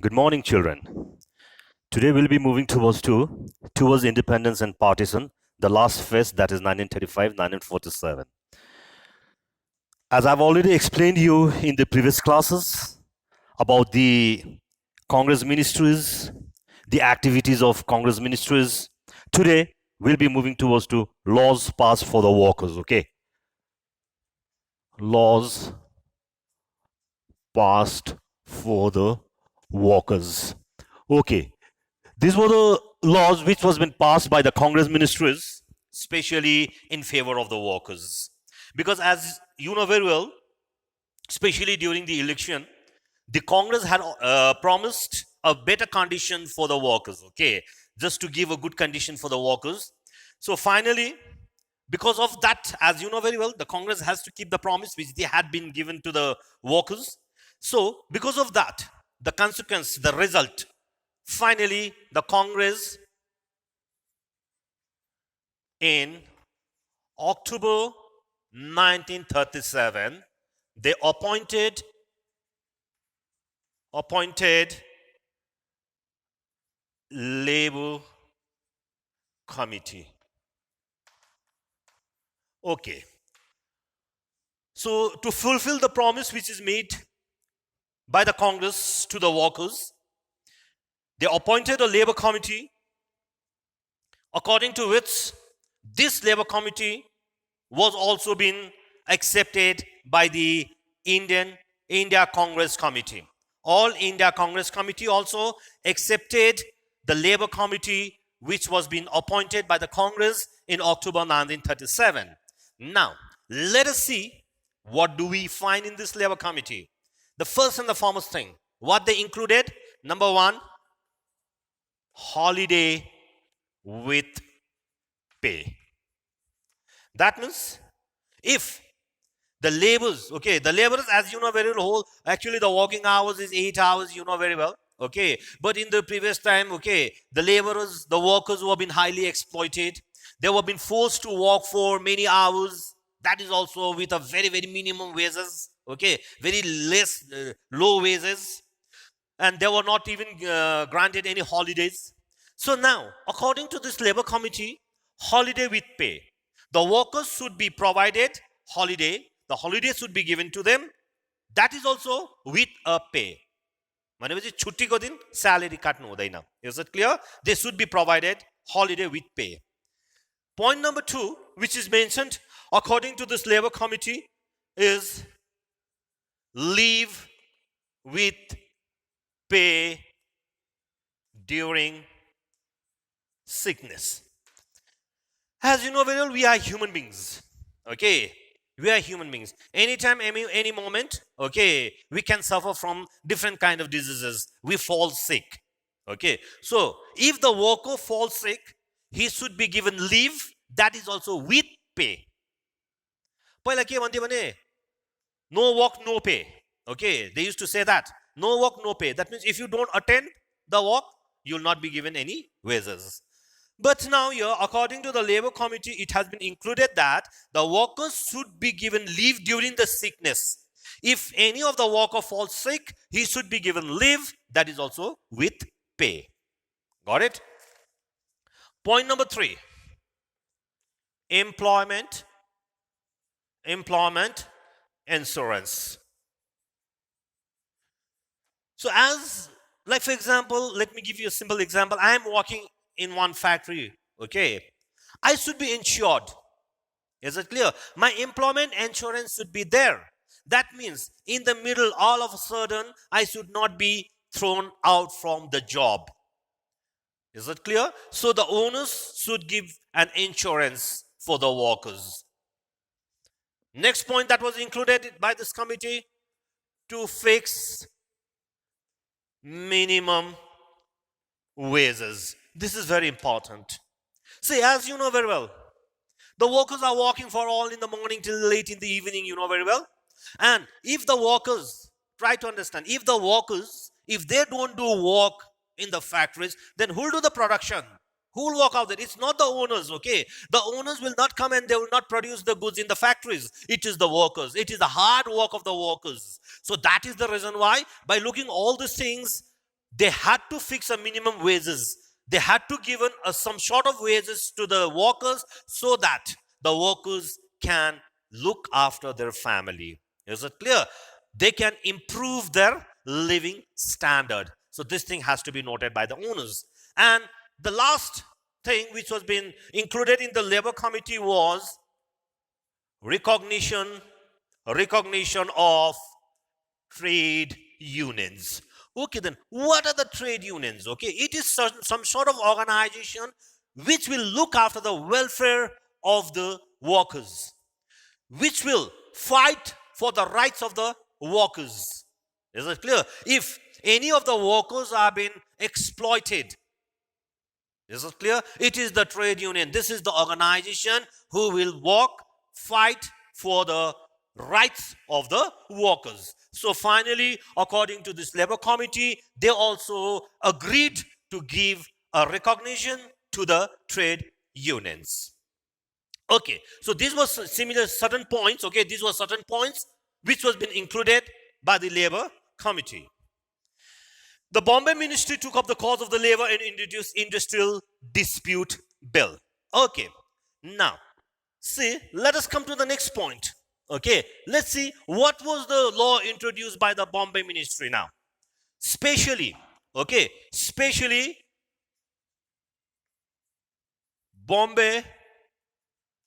Good morning, children. Today we'll be moving towards independence and partition, the last phase, that is 1935-1947. As I've already explained you in the previous classes about the Congress ministries, the activities of Congress ministries, today we'll be moving towards to laws passed for the workers, okay? Laws passed for the workers. Okay, these were the laws which was been passed by the Congress ministries, especially in favor of the workers. Because as you know very well, especially during the election, the Congress had promised a better condition for the workers, okay, just to give a good condition for the workers. So finally, because of that, as you know very well, the Congress has to keep the promise which they had been given to the workers. So because of that, the consequence, the result, finally, the Congress in October 1937, they appointed Labor Committee. Okay. So to fulfill the promise which is made by the Congress to the workers, they appointed a labor committee, according to which this labor committee was also been accepted by the India Congress Committee. All India Congress Committee also accepted the labor committee which was being appointed by the Congress in October 1937. Now, let us see what do we find in this labor committee. The first and the foremost thing, what they included, number one, holiday with pay. That means if the laborers, okay, the laborers, as you know very well, actually the working hours is 8 hours, you know very well, okay. But in the previous time, okay, the laborers, the workers who have been highly exploited, they were being forced to work for many hours. That is also with a very, very minimum wages, okay, very less, low wages. And they were not even granted any holidays. So now, according to this labor committee, holiday with pay. The workers should be provided holiday. The holiday should be given to them. That is also with a pay. भनेपछि छुट्टीको दिन salary काट्नु हुँदैन. Is it clear? They should be provided holiday with pay. Point number 2, which is mentioned according to this labor committee, is leave with pay during sickness. As you know very well, we are human beings, okay? We are human beings. Anytime, any moment, okay, we can suffer from different kind of diseases. We fall sick, okay? So, if the worker falls sick, he should be given leave. That is also with pay. पहिला के भन्थ्यो भने no work, no pay. Okay, they used to say that. No work, no pay. That means if you don't attend the work, you will not be given any wages. But now here, according to the labor committee, it has been included that the workers should be given leave during the sickness. If any of the worker falls sick, he should be given leave. That is also with pay. Got it? Point number 3. Employment insurance. So as, like for example, let me give you a simple example. I am working in one factory, okay? I should be insured. Is it clear? My employment insurance should be there. That means in the middle, all of a sudden, I should not be thrown out from the job. Is it clear? So the owners should give an insurance for the workers. Next point that was included by this committee, to fix minimum wages. This is very important. See, as you know very well, the workers are working for all in the morning till late in the evening, you know very well. And if the workers, try to understand, if the workers, if they don't do work in the factories, then who will do the production? Who will work out there? It's not the owners, okay? The owners will not come and they will not produce the goods in the factories. It is the workers. It is the hard work of the workers. So that is the reason why, by looking all these things, they had to fix a minimum wages. They had to give some sort of wages to the workers so that the workers can look after their family. Is it clear? They can improve their living standard. So this thing has to be noted by the owners. And the last thing which was been included in the labor committee was recognition of trade unions. Okay, then what are the trade unions? Okay, it is some sort of organization which will look after the welfare of the workers, which will fight for the rights of the workers. Is it clear? If any of the workers are being exploited, is it clear? It is the trade union. This is the organization who will fight for the rights of the workers. So finally, according to this labor committee, they also agreed to give a recognition to the trade unions. Okay, so these were similar certain points. Okay, these were certain points which was been included by the labor committee. The Bombay Ministry took up the cause of the labor and introduced Industrial Dispute Bill. Okay, now see, let us come to the next point. Okay, let's see what was the law introduced by the Bombay Ministry now. Specially Bombay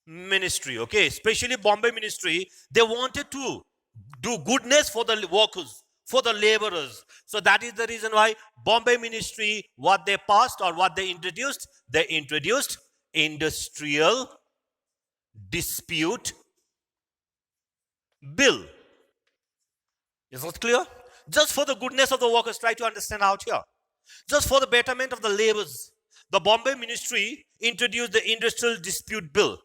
Ministry, especially Bombay Ministry, they wanted to do goodness for the workers, for the laborers. So that is the reason why Bombay Ministry, what they passed or what they introduced Industrial Dispute Bill. Is that clear? Just for the goodness of the workers, try to understand out here. Just for the betterment of the laborers, the Bombay Ministry introduced the Industrial Dispute Bill.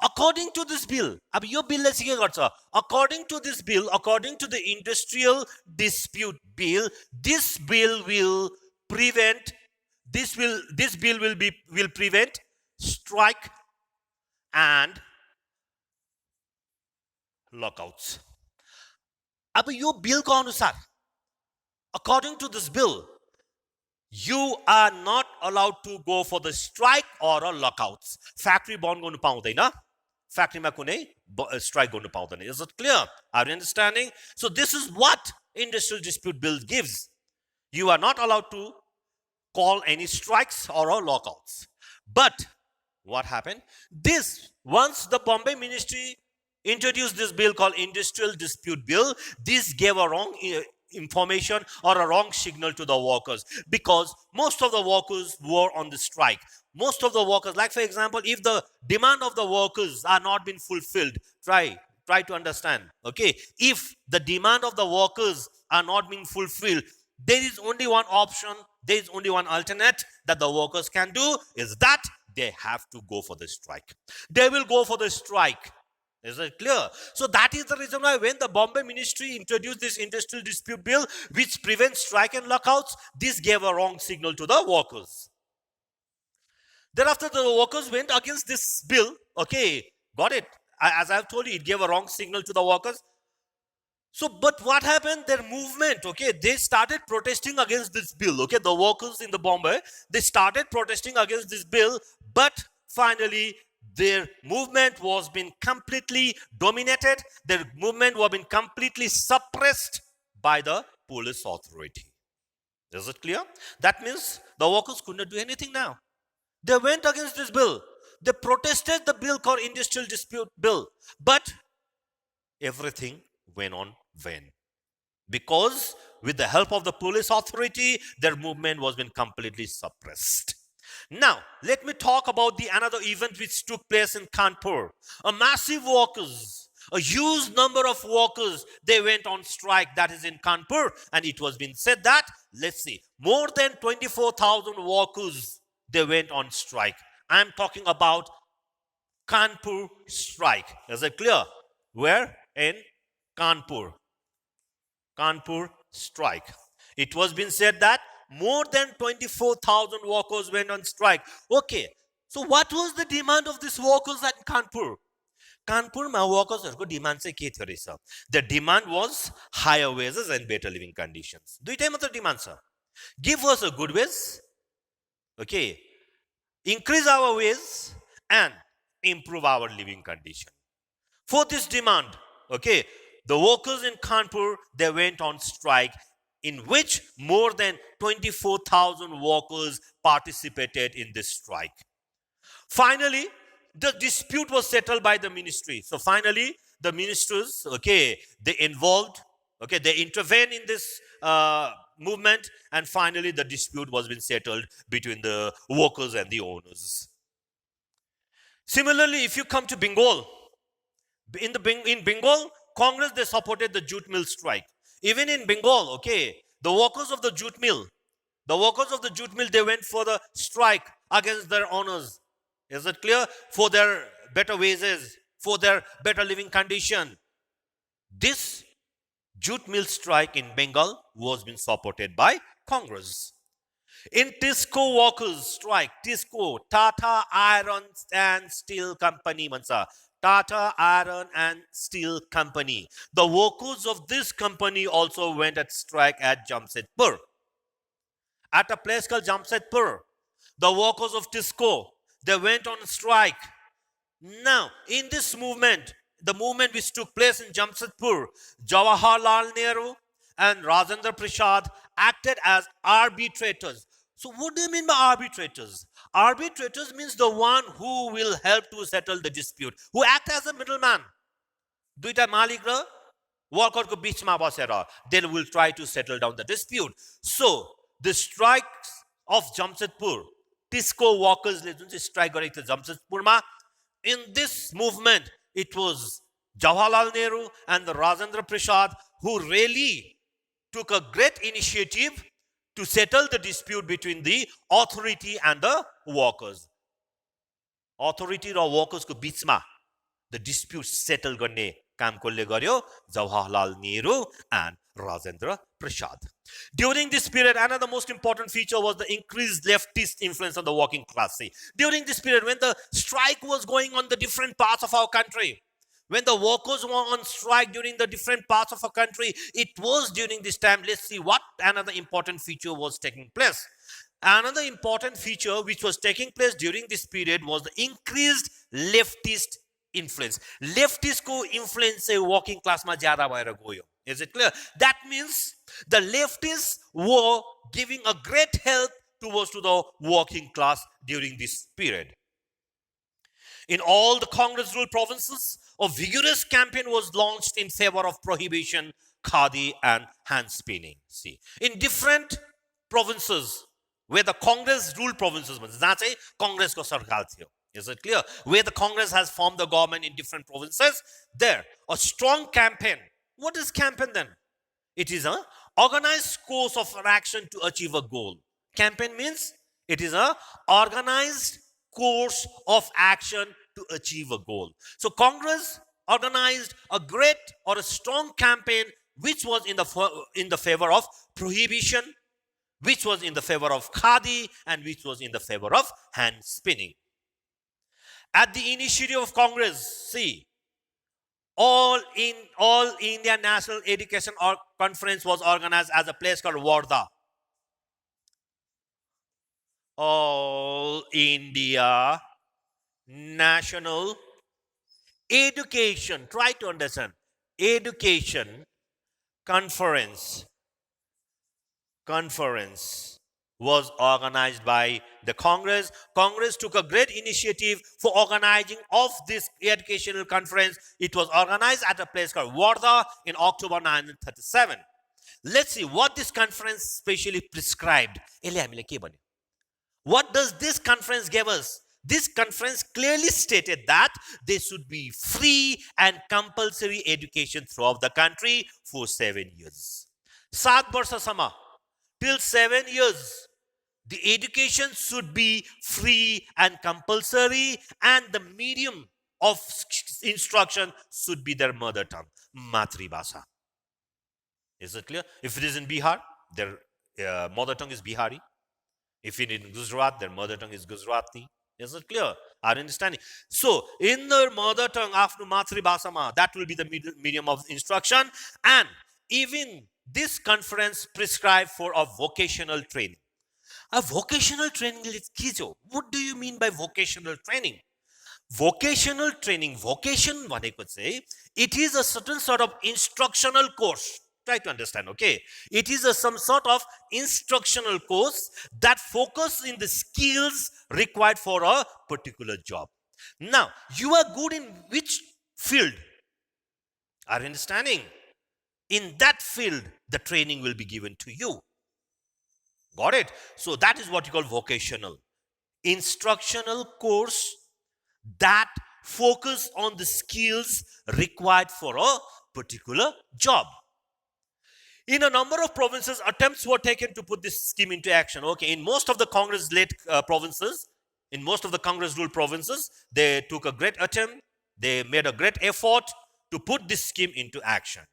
According to this bill, according to this bill, according to the Industrial Dispute Bill, this bill will prevent strike and lockouts. अब यो bill को अनुसार, according to this bill, you are not allowed to go for the strike or a lockouts. Factory bond गर्नु पाउँदैन, factory मा कुनै strike गर्नु पाउँदैन. Is it clear? Are you understanding? So this is what Industrial Dispute Bill gives. You are not allowed to call any strikes or lockouts. But what happened? Once the Bombay Ministry introduced this bill called Industrial Dispute Bill, this gave a wrong information or a wrong signal to the workers, because most of the workers were on the strike. Most of the workers, like for example, if the demand of the workers are not been fulfilled, try to understand. Okay, if the demand of the workers are not being fulfilled, there is only one option, there is only one alternate that the workers can do, is that they have to go for the strike. They will go for the strike. Is it clear? So that is the reason why when the Bombay Ministry introduced this Industrial Dispute Bill, which prevents strike and lockouts, this gave a wrong signal to the workers. Thereafter, the workers went against this bill. Okay, got it? As I've told you, it gave a wrong signal to the workers. So, but what happened? Their movement, they started protesting against this bill. The workers in the Bombay, they started protesting against this bill, but finally, their movement was been completely dominated. Their movement was been completely suppressed by the police authority. Is it clear? That means the workers could not do anything now. They went against this bill. They protested the bill called Industrial Dispute Bill. But everything went on vain. Because with the help of the police authority, their movement was been completely suppressed. Now, let me talk about another event which took place in Kanpur. A huge number of workers, they went on strike, that is in Kanpur. And it was been said that, let's see, more than 24,000 workers, they went on strike. I am talking about Kanpur strike. Is it clear? Where? In Kanpur. Kanpur strike. It was been said that more than 24,000 workers went on strike. Okay, so what was the demand of these workers at Kanpur? Kanpurma workers' demand चाहिँ के थियो रहेछ? The demand was higher wages and better living conditions. दुईटै मात्र demand छ. Give us a good wage, okay, increase our wage and improve our living condition. For this demand, okay, the workers in Kanpur, they went on strike, in which more than 24,000 workers participated in this strike. Finally, the dispute was settled by the ministry. So finally, the ministers, okay, they involved, okay, they intervened in this movement, and finally the dispute was been settled between the workers and the owners. Similarly, if you come to Bengal, in Bengal, Congress, they supported the jute mill strike. Even in Bengal, okay, the workers of the jute mill, they went for the strike against their owners. Is it clear? For their better wages, for their better living condition. This jute mill strike in Bengal was being supported by Congress. In Tisco workers strike, Tisco, Tata Iron and Steel Company, Mansa. Tata Iron and Steel Company. The workers of this company also went at strike at Jamshedpur. At a place called Jamshedpur, the workers of Tisco, they went on strike. Now, in this movement, the movement which took place in Jamshedpur, Jawaharlal Nehru and Rajendra Prasad acted as arbitrators. So what do you mean by arbitrators? Arbitrators means the one who will help to settle the dispute, who act as a middleman. Duita malik ra worker ko bichma basera, then will try to settle down the dispute. So the strikes of Jamshedpur, Tisco workers le jun strike gareko थियो Jamshedpur ma, in this movement it was Jawaharlal Nehru and the Rajendra Prasad who really took a great initiative to settle the dispute between the authority and the workers. Authority raw workers को बीचमा the dispute settle गर्ने काम कसले गर्यो? Jawaharlal Nehru and Rajendra Prasad. During this period, another most important feature was the increased leftist influence on the working class. See, during this period, when the strike was going on the different parts of our country, when the workers were on strike during the different parts of our country, it was during this time. Let's see what another important feature was taking place. Another important feature which was taking place during this period was the increased leftist influence. Leftist ko influence working class ma zyada bhayera gayo. Is it clear? That means the leftists were giving a great help towards to the working class during this period. In all the Congress ruled provinces, a vigorous campaign was launched in favor of prohibition, khadi and hand spinning. See, in different provinces where the Congress ruled provinces, that's a Congress ko sarkar thiyo. Is it clear? Where the Congress has formed the government in different provinces, there a strong campaign. What is campaign then? It is an organized course of action to achieve a goal. Campaign means it is an organized course of action to achieve a goal. So Congress organized a great or a strong campaign which was in the favor of prohibition, which was in the favor of khadi, and which was in the favor of hand spinning. At the initiative of Congress, see, All India National Education Conference was organized as a place called Wardha. All India National Education, try to understand, Education Conference was organized by the Congress. Congress took a great initiative for organizing of this educational conference. It was organized at a place called Wardha in October 1937. Let's see what this conference specially prescribed. What does this conference give us? This conference clearly stated that there should be free and compulsory education throughout the country for 7 years. 7 varsha sama, till 7 years, the education should be free and compulsory, and the medium of instruction should be their mother tongue, Matribhasha. Is it clear? If it is in Bihar, their mother tongue is Bihari. If it is in Gujarat, their mother tongue is Gujarati. Is it clear? Are you understanding? So, in their mother tongue, after Matribhasha, that will be the medium of instruction, and even this conference prescribed for a vocational training. A vocational training is kijo. What do you mean by vocational training? Vocational training, vocation भनेको चाहिँ, it is a certain sort of instructional course. Try to understand, okay? It is some sort of instructional course that focuses in the skills required for a particular job. Now, you are good in which field? Are you understanding? In that field, the training will be given to you. Got it? So that is what you call vocational. Instructional course that focus on the skills required for a particular job. In a number of provinces, attempts were taken to put this scheme into action. Okay, in most of the Congress-led provinces, in most of the Congress-ruled provinces, they took a great attempt, they made a great effort to put this scheme into action.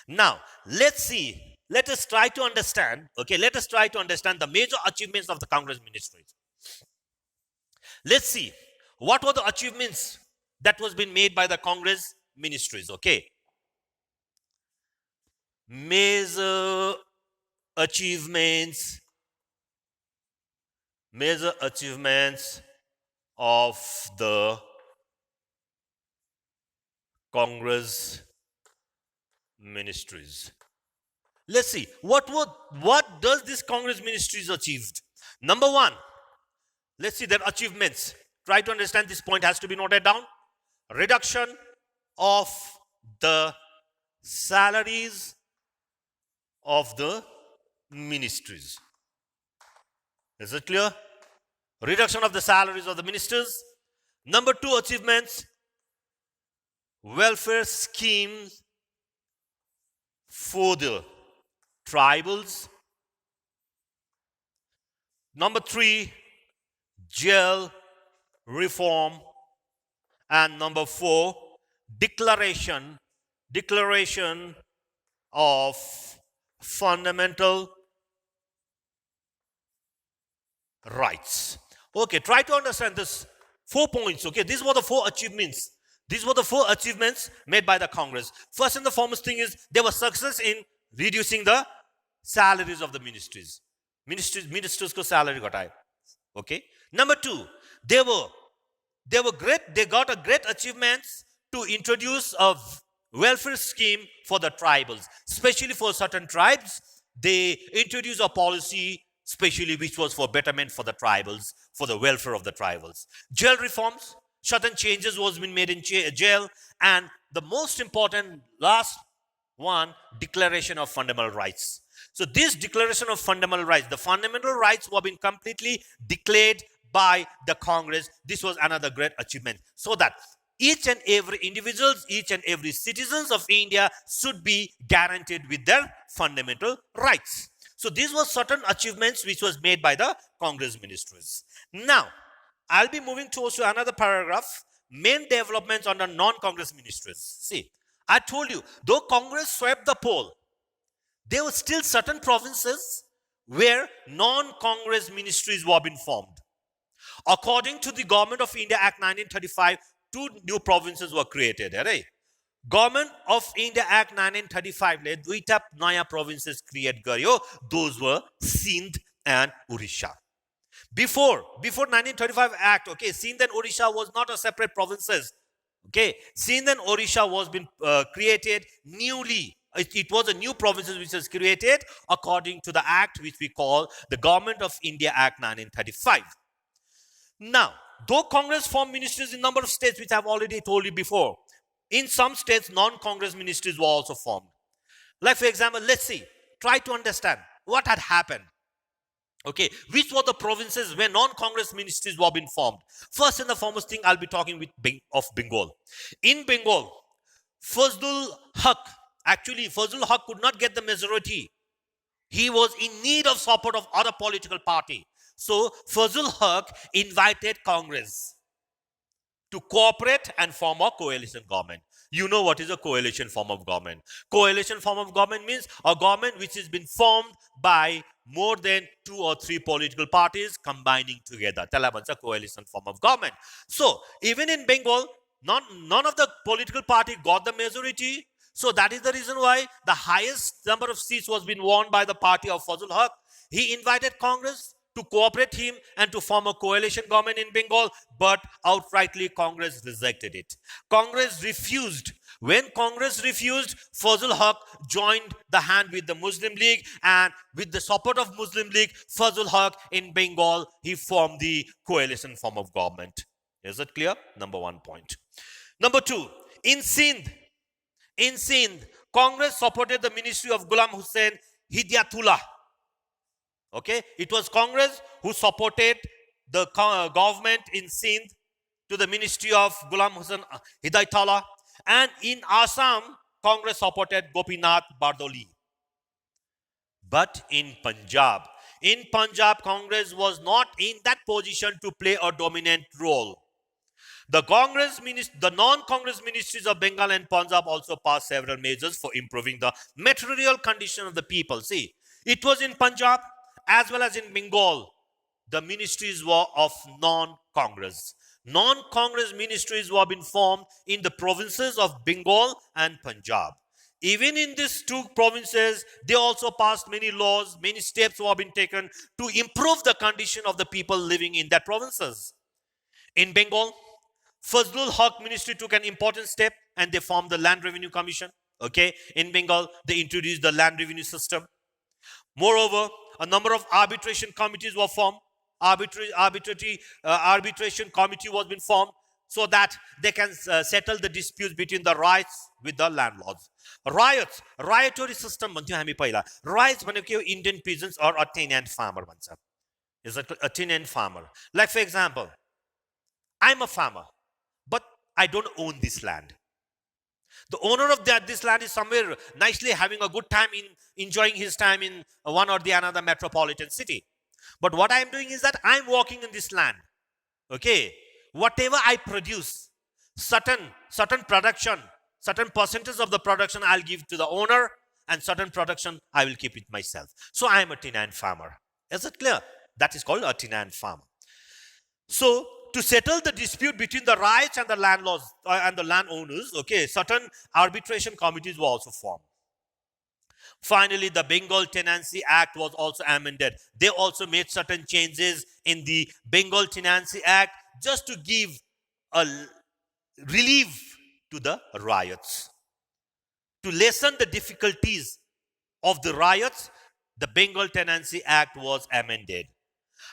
Now, let's see, let us try to understand, okay, let us try to understand the major achievements of the Congress ministries. Let's see, what were the achievements that was being made by the Congress ministries, okay? Major achievements of the Congress ministries. Let's see, what does this Congress ministries achieved? Number one, let's see their achievements. Try to understand, this point has to be noted down. Reduction of the salaries of the ministries. Is it clear? Reduction of the salaries of the ministers. Number two achievements, welfare schemes for the tribals. Number three, jail reform. And number four, declaration of fundamental rights. Okay, try to understand this 4 points. Okay, these were the four achievements. These were the four achievements made by the Congress. First and the foremost thing is they were success in reducing the salaries of the ministries. Ministers ko salary ghatayo. Okay. Number two, they were great. They got a great achievements to introduce a welfare scheme for the tribals, especially for certain tribes. They introduced a policy, especially which was for betterment for the tribals, for the welfare of the tribals. Jail reforms, certain changes was been made in jail, and the most important last one, declaration of fundamental rights. So this declaration of fundamental rights, the fundamental rights were being completely declared by the Congress. This was another great achievement, so that each and every individuals, each and every citizens of India should be guaranteed with their fundamental rights. So these were certain achievements which was made by the Congress ministries. Now, I'll be moving towards to another paragraph, main developments under non-Congress ministries. See, I told you, though Congress swept the poll, there were still certain provinces where non-Congress ministries were being formed. According to the Government of India Act 1935, 2 new provinces were created. Right? Government of India Act 1935 ले दुईटा नयाँ provinces create गर्यो. Those were Sindh and Odisha. Before 1935 Act, okay, Sindh and Odisha was not a separate provinces. Okay, Sindh and Odisha was been created newly. It was a new provinces which was created according to the act which we call the Government of India Act 1935. Now, though Congress formed ministries in a number of states, which I've already told you before, in some states, non-Congress ministries were also formed. Like, for example, let's see, try to understand what had happened. Okay, which were the provinces where non-Congress ministries were being formed? First and the foremost thing, I'll be talking of Bengal. In Bengal, Fazlul Haq could not get the majority. He was in need of support of other political party. So Fazlul Haq invited Congress to cooperate and form a coalition government. You know what is a coalition form of government. Coalition form of government means a government which has been formed by more than 2 or 3 political parties combining together. That's a coalition form of government. So even in Bengal, none of the political party got the majority. So that is the reason why the highest number of seats was being won by the party of Fazlul Haq. He invited Congress to cooperate him and to form a coalition government in Bengal, but outrightly Congress rejected it. Congress refused. When Congress refused, Fazlul Haq joined the hand with the Muslim League, and with the support of Muslim League, Fazlul Haq in Bengal, he formed the coalition form of government. Is it clear? Number one point. Number two, in Sindh, Congress supported the ministry of Ghulam Hussain Hidayatullah. Okay, it was Congress who supported the government in Sindh to the ministry of Ghulam Hussain Hidayatullah, and in Assam, Congress supported Gopinath Bardoli. But in Punjab, Congress was not in that position to play a dominant role. The non-Congress ministries of Bengal and Punjab also passed several measures for improving the material condition of the people. See, it was in Punjab as well as in Bengal, the ministries were of non-Congress. Non-Congress ministries were being formed in the provinces of Bengal and Punjab. Even in these two provinces, they also passed many laws, many steps were being taken to improve the condition of the people living in that provinces. In Bengal, Fazlul Haq ministry took an important step and they formed the Land Revenue Commission. Okay, in Bengal, they introduced the land revenue system. Moreover, a number of arbitration committees were formed. Arbitration committee was been formed so that they can settle the disputes between the riots with the landlords. Riotory system भन्थ्यौं हामी पहिला. Riots भनेको Indian peasants or a tenant farmer भन्छ. Is a tenant farmer. Like for example, I'm a farmer, but I don't own this land. The owner of this land is somewhere nicely having a good time in enjoying his time in one or the another metropolitan city. But what I am doing is that I am working in this land. Okay, whatever I produce, certain production, certain percentage of the production I'll give to the owner, and certain production I will keep it myself. So I am a tenant farmer. Is it clear? That is called a tenant farmer. So to settle the dispute between the riots and the landlords and the landowners, okay, certain arbitration committees were also formed. Finally, the Bengal Tenancy Act was also amended. They also made certain changes in the Bengal Tenancy Act just to give a relief to the riots. To lessen the difficulties of the riots, the Bengal Tenancy Act was amended.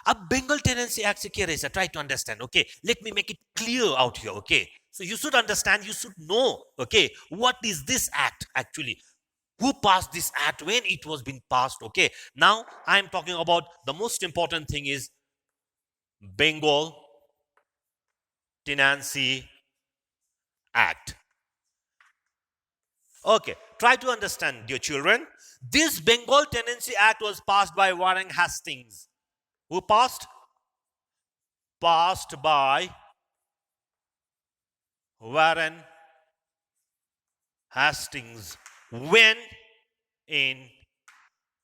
A Bengal Tenancy Act se ke rahecha? Try to understand. Okay, let me make it clear out here. Okay, so you should understand, you should know. Okay, what is this act actually? Who passed this act, when it was being passed? Okay, now I am talking about the most important thing is Bengal Tenancy Act. Okay, try to understand, dear children. This Bengal Tenancy Act was passed by Warren Hastings. Who passed? Passed by Warren Hastings. When? In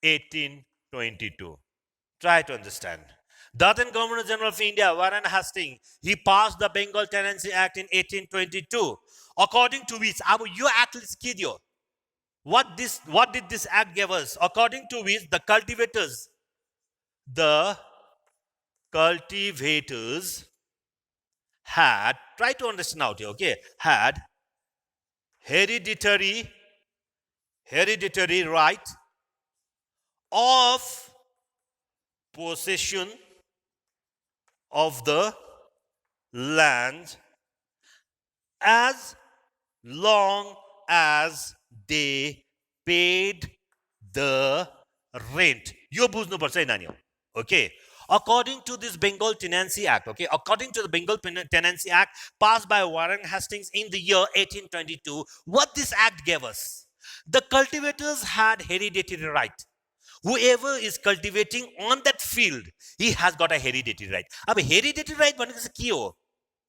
1822. Try to understand. The then Governor General of India, Warren Hastings, he passed the Bengal Tenancy Act in 1822. According to which, you at least kid you. What did this act give us? According to which the cultivators had, try to understand out here, okay, had hereditary right of possession of the land as long as they paid the rent. You bujhnu parcha है नानी. Okay, according to this Bengal Tenancy Act, okay, according to the Bengal Tenancy Act passed by Warren Hastings in the year 1822, what this act gave us? The cultivators had hereditary right. Whoever is cultivating on that field, he has got a hereditary right. अब hereditary right भनेको चाहिँ के हो?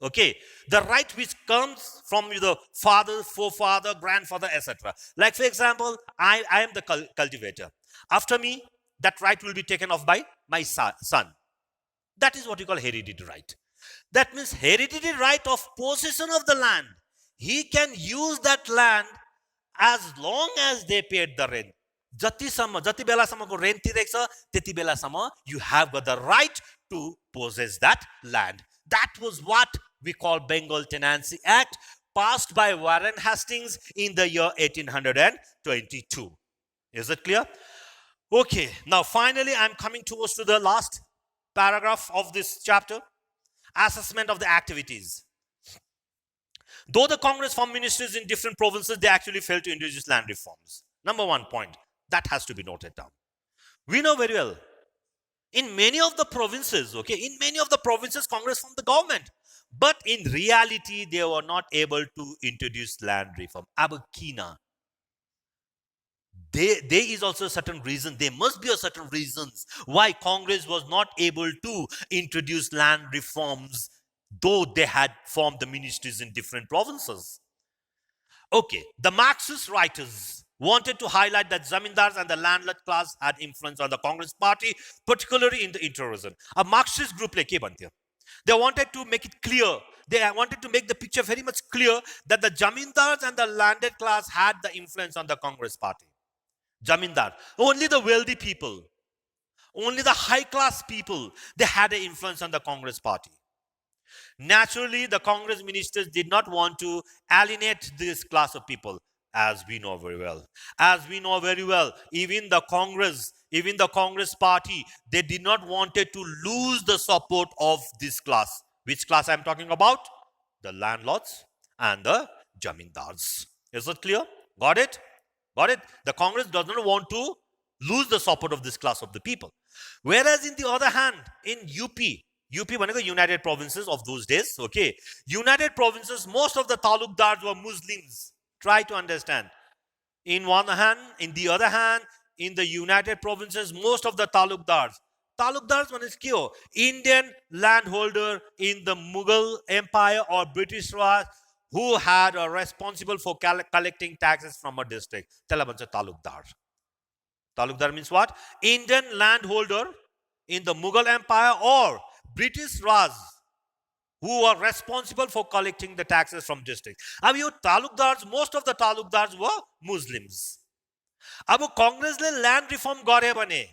Okay, the right which comes from the father, forefather, grandfather, etc. Like for example, I am the cultivator. After me, that right will be taken off by my son. That is what you call hereditary right. That means hereditary right of possession of the land. He can use that land as long as they paid the rent. जति बेलासम्मको rent तिरेको छ त्यति बेलासम्म you have got the right to possess that land. That was what we call Bengal Tenancy Act, passed by Warren Hastings in the year 1822. Is it clear? Okay, now finally I'm coming towards to the last paragraph of this chapter. Assessment of the activities. Though the Congress formed ministries in different provinces, they actually failed to introduce land reforms. Number one point, that has to be noted down. We know very well, in many of the provinces, Congress formed the government. But in reality, they were not able to introduce land reform. Abakina. There is also a certain reason, there must be a certain reasons why Congress was not able to introduce land reforms, though they had formed the ministries in different provinces. Okay, the Marxist writers wanted to highlight that zamindars and the landlord class had influence on the Congress party, particularly in the inter-region. A Marxist group like they wanted to make it clear, they wanted to make the picture very much clear that the zamindars and the landed class had the influence on the Congress party. Zamindar, only the wealthy people, only the high class people, they had an influence on the Congress party. Naturally, the Congress ministers did not want to alienate this class of people, as we know very well. Even the Congress party, they did not wanted to lose the support of this class. Which class I am talking about? The landlords and the zamindars. Is it clear? Got it? Got it? The Congress does not want to lose the support of this class of the people. Whereas in the other hand, in UP भनेको United Provinces of those days, okay? United Provinces, most of the talukdars were Muslims. Try to understand. In the other hand, in the United Provinces, most of the talukdars means kyo? Indian landholder in the Mughal Empire or British Raj, who had a responsible for collecting taxes from a district. Tela bhancha talukdar. Talukdar means what? Indian landholder in the Mughal Empire or British Raj, who were responsible for collecting the taxes from districts. Ab yo talukdars, most of the talukdars were Muslims. Ab Congress le land reform gare bhane,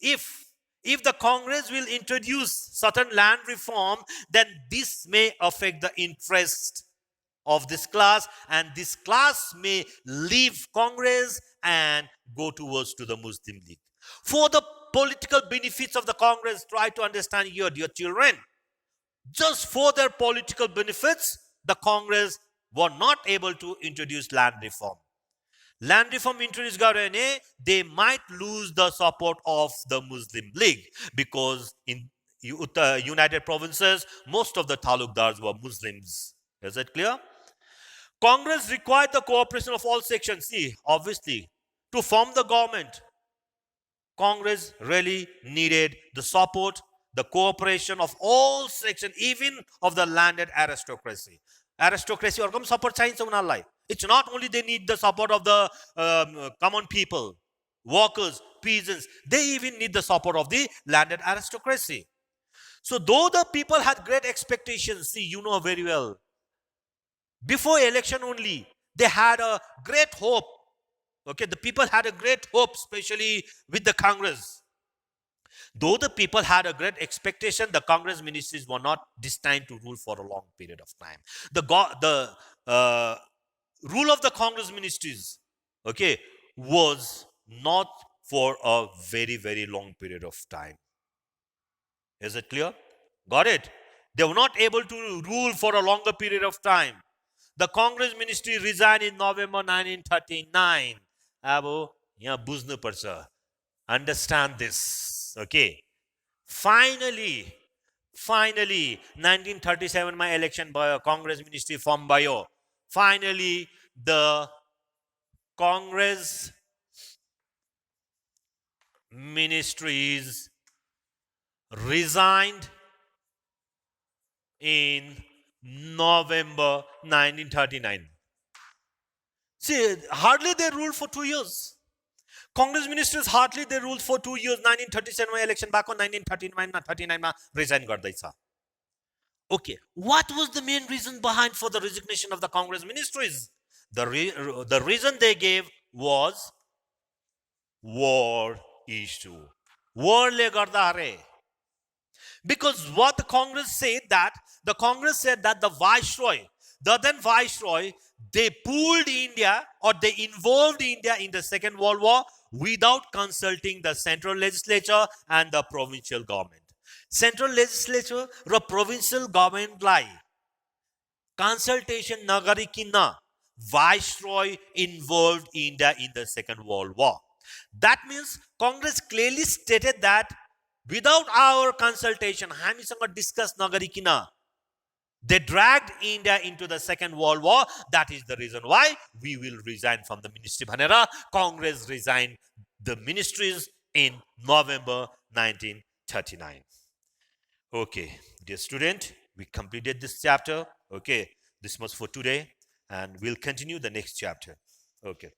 if the Congress will introduce certain land reform, then this may affect the interest of this class, and this class may leave Congress and go towards to the Muslim League. For the political benefits of the Congress, try to understand here, dear children. Just for their political benefits, the Congress were not able to introduce land reform. Land reform introduced garene, they might lose the support of the Muslim League, because in United Provinces, most of the talukdars were Muslims. Is it clear? Congress required the cooperation of all sections. See, obviously, to form the government, Congress really needed the support, the cooperation of all sections, even of the landed aristocracy. Aristocracy or support chahiन्छ उनीहरुलाई. It's not only they need the support of the common people, workers, peasants, they even need the support of the landed aristocracy. So though the people had great expectations, see, you know very well, before election only, they had a great hope. Okay, the people had a great hope, especially with the Congress. Though the people had a great expectation, the Congress ministries were not destined to rule for a long period of time. The rule of the Congress ministries, okay, was not for a very, very long period of time. Is it clear? Got it? They were not able to rule for a longer period of time. The Congress ministry resigned in November 1939. Abo, यहाँ बुझ्नु पर्छ. Understand this. Okay. Finally, 1937 my election by Congress ministry formed by you. Finally, the Congress ministries resigned in November 1939. See, hardly they ruled for 2 years. Congress ministers hardly they ruled for 2 years. 1937 मा election भएको 1939 मा resign गर्दैछ. Okay, what was the main reason behind for the resignation of the Congress ministries? The reason they gave was war issue. War le garda hare. Because what the Congress said that the then Viceroy, they pulled India or they involved India in the Second World War without consulting the central legislature and the provincial government. Central legislature or provincial government lie consultation nagarikina Viceroy involved India in the Second World War. That means Congress clearly stated that without our consultation, हामीसँग discuss nagarikina, they dragged India into the Second World War. That is the reason why we will resign from the ministry. Bhanera Congress resigned the ministries in November 1939. Okay, dear student, we completed this chapter. Okay, this much for today, and we'll continue the next chapter. Okay.